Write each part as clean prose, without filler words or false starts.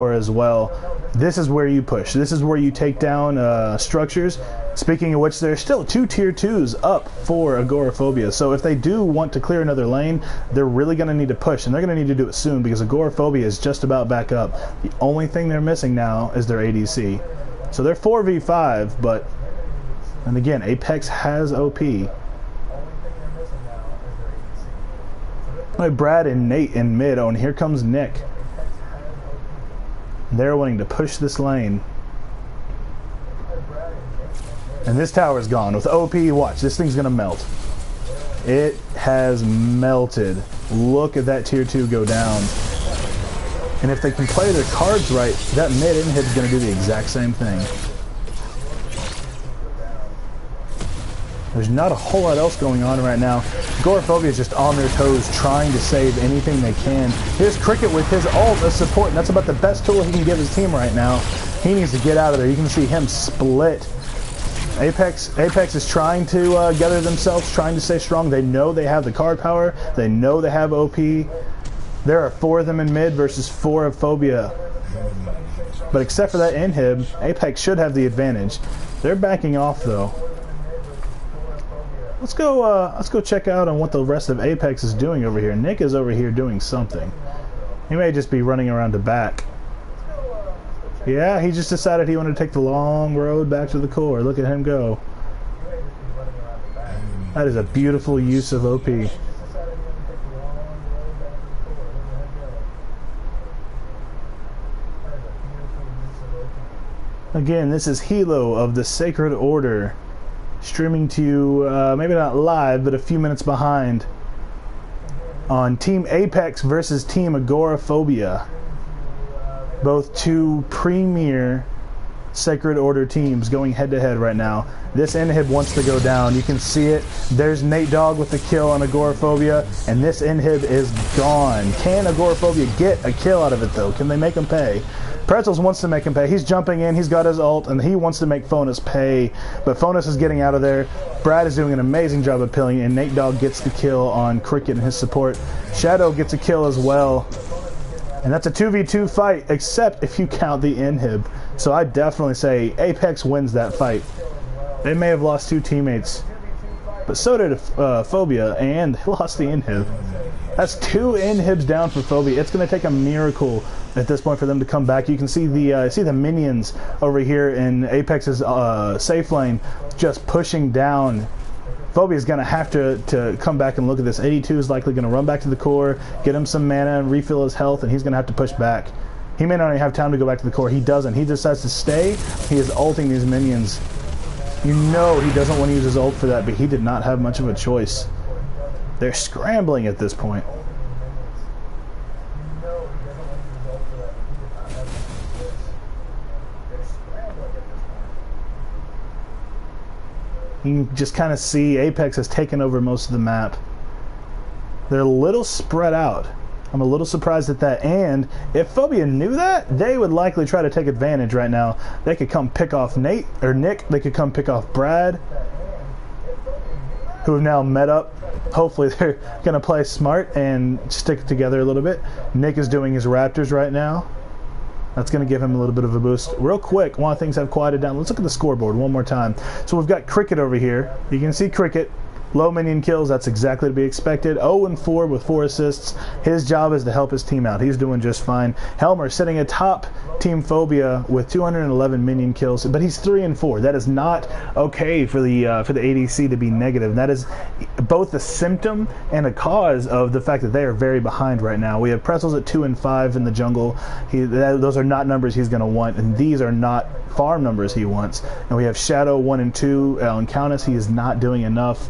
as well. This is where you push. This is where you take down structures. Speaking of which, there's still 2 tier 2s up for Agoraphobia. So if they do want to clear another lane, they're really going to need to push, and they're going to need to do it soon because Agoraphobia is just about back up. The only thing they're missing now is their ADC. So they're 4v5, but, and again, Apex has OP. Like Brad and Nate in mid. Oh, and here comes Nick. They're wanting to push this lane. And this tower's gone. With OP, watch, this thing's gonna melt. It has melted. Look at that tier 2 go down. And if they can play their cards right, that mid inhib's gonna do the exact same thing. There's not a whole lot else going on right now. Agoraphobia is just on their toes, trying to save anything they can. Here's Cricket with his ult as support, and that's about the best tool he can give his team right now. He needs to get out of there. You can see him split. Apex is trying to gather themselves, trying to stay strong. They know they have the card power. They know they have OP. There are 4 of them in mid versus 4 of Phobia. But except for that inhib, Apex should have the advantage. They're backing off though. Let's go check out on what the rest of Apex is doing over here. Nick is over here doing something. He may just be running around to back. Yeah, he just decided he wanted to take the long road back to the core. Look at him go. That is a beautiful use of OP. Again, this is Hilo of the Sacred Order. Streaming to you, maybe not live, but a few minutes behind on Team Apex versus Team Agoraphobia. Both 2 premier Sacred Order teams going head-to-head right now. This inhib wants to go down. You can see it. There's Nate Dogg with the kill on Agoraphobia, and this inhib is gone. Can Agoraphobia get a kill out of it, though? Can they make him pay? Pretzels wants to make him pay. He's jumping in. He's got his ult, and he wants to make Fonus pay. But Fonus is getting out of there. Brad is doing an amazing job of pilling, and Nate Dogg gets the kill on Cricket and his support. Shadow gets a kill as well. And that's a 2v2 fight, except if you count the inhib. So I definitely say Apex wins that fight. They may have lost 2 teammates, but so did Phobia, and they lost the inhib. That's 2 inhibs down for Phobia. It's going to take a miracle at this point for them to come back. You can see the minions over here in Apex's safe lane just pushing down. Phobia is going to have to come back and look at this. 82 is likely going to run back to the core, get him some mana, and refill his health, and he's going to have to push back. He may not even have time to go back to the core. He doesn't. He decides to stay. He is ulting these minions. You know he doesn't want to use his ult for that, but he did not have much of a choice. They're scrambling at this point. You can just kind of see Apex has taken over most of the map. They're a little spread out. I'm a little surprised at that. And if Phobia knew that, they would likely try to take advantage right now. They could come pick off Nate or Nick. They could come pick off Brad, who have now met up. Hopefully they're going to play smart and stick together a little bit. Nick is doing his Raptors right now. That's going to give him a little bit of a boost. Real quick, while things have quieted down, let's look at the scoreboard one more time. So we've got Cricket over here. You can see Cricket. Low minion kills, that's exactly to be expected. 0-4 with 4 assists. His job is to help his team out. He's doing just fine. Helmer sitting atop Team Phobia with 211 minion kills, but he's 3-4. That is not okay for the ADC to be negative. That is both a symptom and a cause of the fact that they are very behind right now. We have Pretzels at 2-5 in the jungle. Those are not numbers he's going to want, and these are not farm numbers he wants. And we have Shadow 1-2 on Countess. He is not doing enough.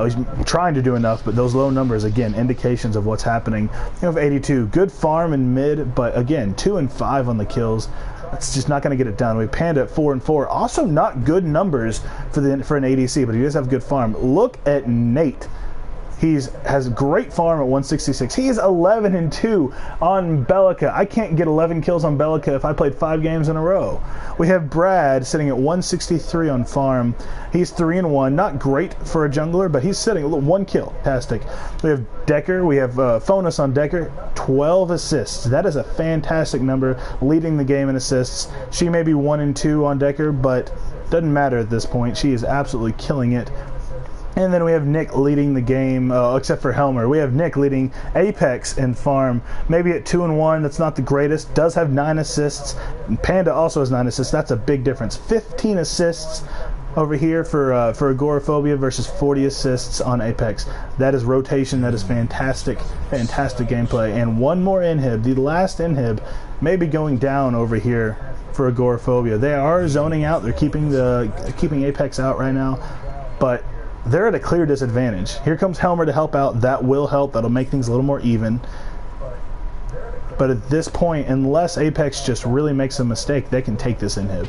He's trying to do enough, but those low numbers, again, indications of what's happening. You have 82. Good farm in mid, but again, 2-5 on the kills. That's just not going to get it done. We have Panda at 4-4. Also not good numbers for an ADC, but he does have good farm. Look at Nate. Has great farm at 166. He is 11-2 on Bellica. I can't get 11 kills on Bellica if I played 5 games in a row. We have Brad sitting at 163 on farm. He's 3-1. Not great for a jungler, but he's sitting a 1 kill. Fantastic. We have Decker. We have Phonus on Decker. 12 assists. That is a fantastic number, leading the game in assists. She may be 1-2 on Decker, but doesn't matter at this point. She is absolutely killing it. And then we have Nick leading the game, except for Helmer. We have Nick leading Apex in farm, maybe at 2-1. That's not the greatest. Does have 9 assists. Panda also has 9 assists. That's a big difference. 15 assists over here for Agora Phobia versus 40 assists on Apex. That is rotation. That is fantastic, fantastic gameplay. And one more inhib. The last inhib may be going down over here for Agora Phobia. They are zoning out. They're keeping Apex out right now, but they're at a clear disadvantage. Here comes Helmer to help out. That will help. That'll make things a little more even. But at this point, unless Apex just really makes a mistake, they can take this inhib.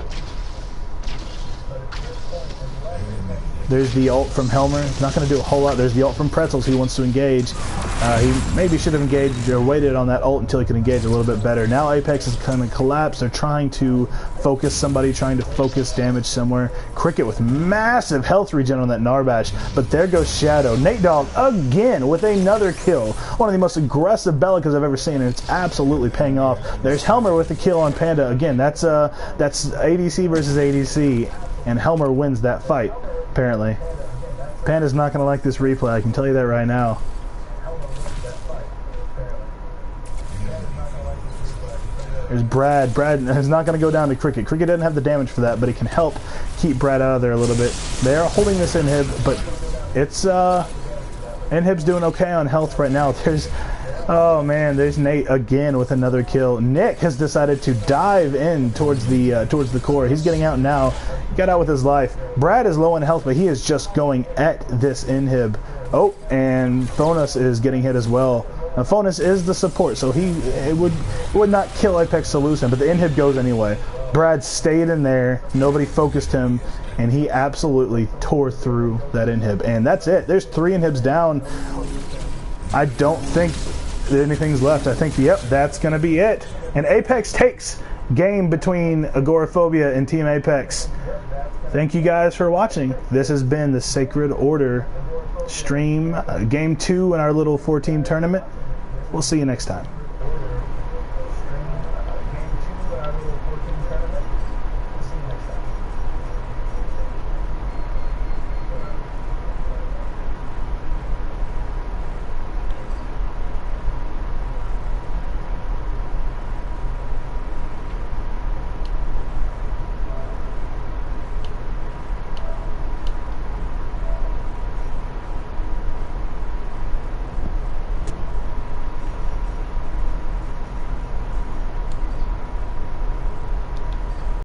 There's the ult from Helmer. Not going to do a whole lot. There's the ult from Pretzels. He wants to engage. He maybe should have engaged or waited on that ult until he could engage a little bit better. Now Apex is kind of collapsed. They're trying to focus somebody, trying to focus damage somewhere. Cricket with massive health regen on that Narbash. But there goes Shadow. Nate Dogg again with another kill. One of the most aggressive Bellicas I've ever seen, and it's absolutely paying off. There's Helmer with the kill on Panda. Again, that's ADC versus ADC, and Helmer wins that fight. Apparently. Panda's not going to like this replay, I can tell you that right now. There's Brad. Brad is not going to go down to Cricket. Cricket doesn't have the damage for that, but he can help keep Brad out of there a little bit. They are holding this inhib, but it's inhib's doing okay on health right now. Oh man, there's Nate again with another kill. Nick has decided to dive in towards the core. He's getting out now. Got out with his life. Brad is low on health, but he is just going at this inhib. Oh, and Phonus is getting hit as well. Now Phonus is the support, so it would not kill Apex Solution, but the inhib goes anyway. Brad stayed in there. Nobody focused him, and he absolutely tore through that inhib. And that's it. There's 3 inhibs down. I don't think anything's left. I think, yep, that's going to be it. And Apex takes game between Agoraphobia and Team Apex. Thank you guys for watching. This has been the Sacred Order stream, game 2 in our little 4-team tournament. We'll see you next time.